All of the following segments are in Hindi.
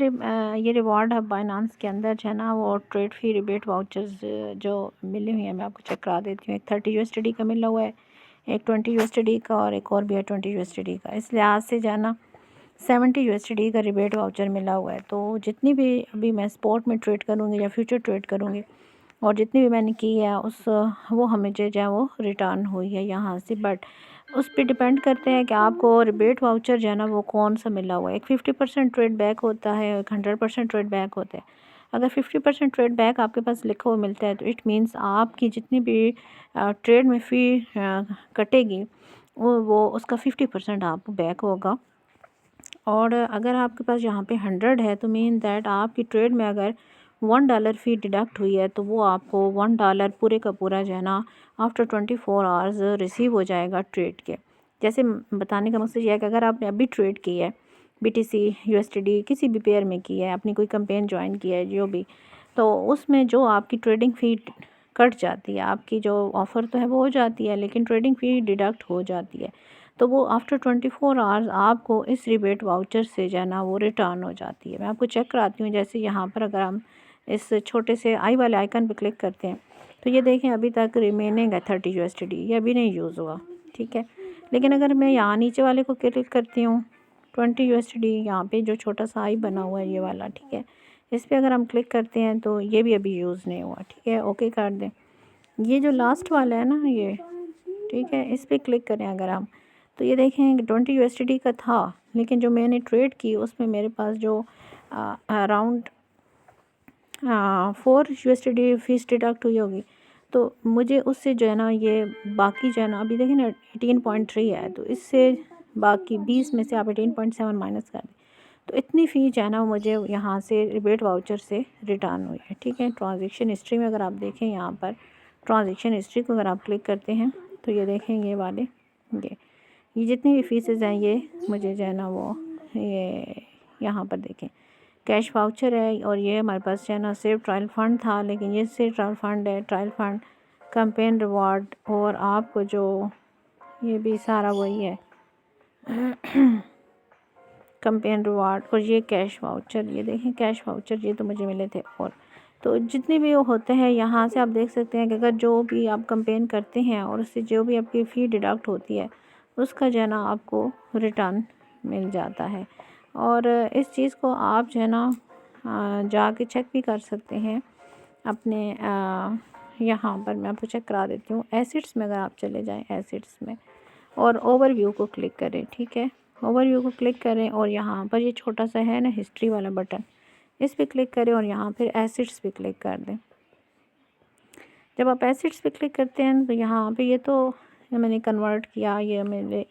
ये रिवॉर्ड हब बाइनांस के अंदर जो है ना वो ट्रेड फी रिबेट वाउचर्स जो मिले हुए हैं, मैं आपको चेक करा देती हूँ। एक 30 यूएसडी का मिला हुआ है, एक 20 यूएसडी का और एक और भी है 20 यूएसडी का। इस लिहाज से जो है ना 70 यूएसडी का रिबेट वाउचर मिला हुआ है। तो जितनी भी अभी मैं स्पॉट में ट्रेड करूँगी या फ्यूचर ट्रेड करूँगी और जितनी भी मैंने की है वो हमें जो है वो रिटर्न हुई है यहाँ से। बट उस पे डिपेंड करते हैं कि आपको रिबेट वाउचर जो है ना वो कौन सा मिला हुआ है। एक 50% ट्रेड बैक होता है, एक 100% ट्रेड बैक होता है। अगर 50% ट्रेड बैक आपके पास लिखा हुआ मिलता है तो इट मीन्स आपकी जितनी भी ट्रेड में फ़ी कटेगी वो उसका 50% आपको बैक होगा। और अगर आपके पास यहाँ पे 100 है तो मीन दैट आपकी ट्रेड में अगर $1 फ़ी डिडक्ट हुई है तो वो आपको $1 पूरे का पूरा जो है ना आफ्टर 24 आवर्स रिसीव हो जाएगा ट्रेड के। जैसे बताने का मकसद ये है कि अगर आपने अभी ट्रेड की है BTC USD किसी भी पेयर में की है, अपनी कोई कैंपेन ज्वाइन की है जो भी, तो उसमें जो आपकी ट्रेडिंग फ़ी कट जाती है, आपकी जो ऑफ़र तो है वो हो जाती है लेकिन ट्रेडिंग फ़ी डिडक्ट हो जाती है, तो वो आफ्टर 24 आवर्स आपको इस रिबेट वाउचर से जो है ना वो रिटर्न हो जाती है। मैं आपको चेक कराती हूँ। जैसे यहाँ पर अगर हम इस छोटे से आई वाले आइकन पे क्लिक करते हैं तो ये देखें अभी तक रिमेनिंग है 30 यूएसडी, ये अभी नहीं यूज़ हुआ, ठीक है। लेकिन अगर मैं यहाँ नीचे वाले को क्लिक करती हूँ 20 यूएसडी, यहाँ पे जो छोटा सा आई बना हुआ है ये वाला, ठीक है, इस पर अगर हम क्लिक करते हैं तो ये भी अभी यूज़ नहीं हुआ, ठीक है। ओके कर दें। ये जो लास्ट वाला है ना ये, ठीक है, इस पर क्लिक करें अगर हम तो ये देखें 20 यूएसडी का था लेकिन जो मैंने ट्रेड की उसमें मेरे पास जो अराउंड 4 यूएसडी फीस डिडक्ट हुई होगी, तो मुझे उससे जो है ना ये बाकी जो है ना अभी देखें ना 18.3 है, तो इससे बाकी 20 में से आप 18.7 माइनस कर दें तो इतनी फ़ी जो है ना मुझे यहाँ से रिबेट वाउचर से रिटर्न हुई है, ठीक है। ट्रांजेक्शन हिस्ट्री में अगर आप देखें यहाँ पर ट्रांजेक्शन हिस्ट्री को अगर आप क्लिक करते हैं तो ये देखें ये वाले ये जितनी भी फ़ीसेस हैं ये मुझे जो है ना वो ये यहाँ पर देखें कैश वाउचर है और ये हमारे पास जो है ना सेव ट्रायल फ़ंड था, लेकिन ये सेव ट्रायल फ़ंड है, ट्रायल फ़ंड, कैंपेन रिवॉर्ड और आपको जो ये भी सारा वही है कैंपेन रिवार्ड और ये कैश वाउचर, ये देखें कैश वाउचर ये तो मुझे मिले थे। और तो जितने भी वो होते हैं यहाँ से आप देख सकते हैं कि अगर जो भी आप कैंपेन करते हैं और उससे जो भी आपकी फ़ी डिडक्ट होती है उसका जो है ना आपको रिटर्न मिल जाता है। और इस चीज़ को आप जो है ना जाके चेक भी कर सकते हैं अपने यहाँ पर मैं आपको चेक करा देती हूँ। एसिड्स में अगर आप चले जाएं एसिड्स में और ओवरव्यू को क्लिक करें, ठीक है, ओवरव्यू को क्लिक करें और यहाँ पर ये छोटा सा है ना हिस्ट्री वाला बटन, इस पर क्लिक करें और यहाँ फिर एसिड्स पे क्लिक कर दें। जब आप एसिड्स पे क्लिक करते हैं तो यहाँ पे ये तो मैंने कन्वर्ट किया ये मेरे,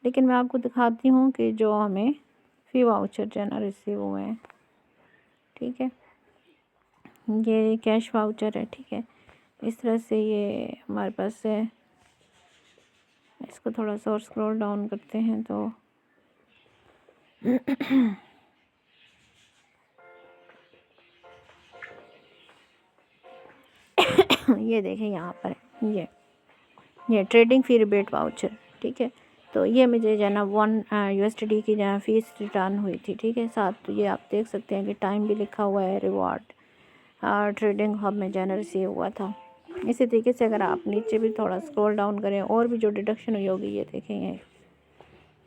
लेकिन मैं आपको दिखाती हूँ कि जो हमें फ़ी वाउचर जो है ना रिसीव हुए हैं, ठीक है, ये कैश वाउचर है, ठीक है। इस तरह से ये हमारे पास है। इसको थोड़ा सा और स्क्रॉल डाउन करते हैं तो ये देखें यहाँ पर ये ट्रेडिंग फ़ी रिबेट वाउचर, ठीक है। तो ये मुझे जो है ना 1 यूएसडी की जो फ़ीस रिटर्न हुई थी, ठीक है। साथ तो ये आप देख सकते हैं कि टाइम भी लिखा हुआ है, रिवॉर्ड ट्रेडिंग हब में जो है ना रिसीव हुआ था। इसी तरीके से अगर आप नीचे भी थोड़ा स्क्रॉल डाउन करें और भी जो डिडक्शन हुई होगी ये देखें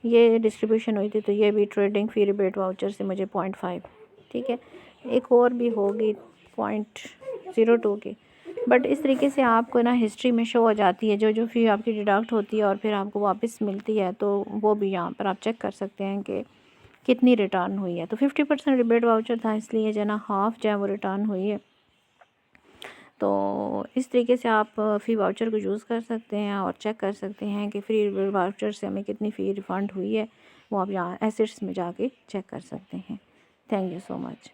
ये डिस्ट्रीब्यूशन हुई थी, तो ये भी ट्रेडिंग फ़ी रिबेट वाउचर से मुझे 0.5, ठीक है। एक और भी होगी 0.02 की, बट इस तरीके से आपको ना हिस्ट्री में शो हो जाती है जो जो फ़ी आपकी डिडक्ट होती है और फिर आपको वापस मिलती है, तो वो भी यहाँ पर आप चेक कर सकते हैं कि कितनी रिटर्न हुई है। तो 50% रिबेट वाउचर था इसलिए जो है ना हाफ़ जो है वो रिटर्न हुई है। तो इस तरीके से आप फ़ी वाउचर को यूज़ कर सकते हैं और चेक कर सकते हैं कि फ्री वाउचर से हमें कितनी फ़ी रिफ़ंड हुई है, वो आप यहाँ एसेट्स में जाके चेक कर सकते हैं। Thank you so much.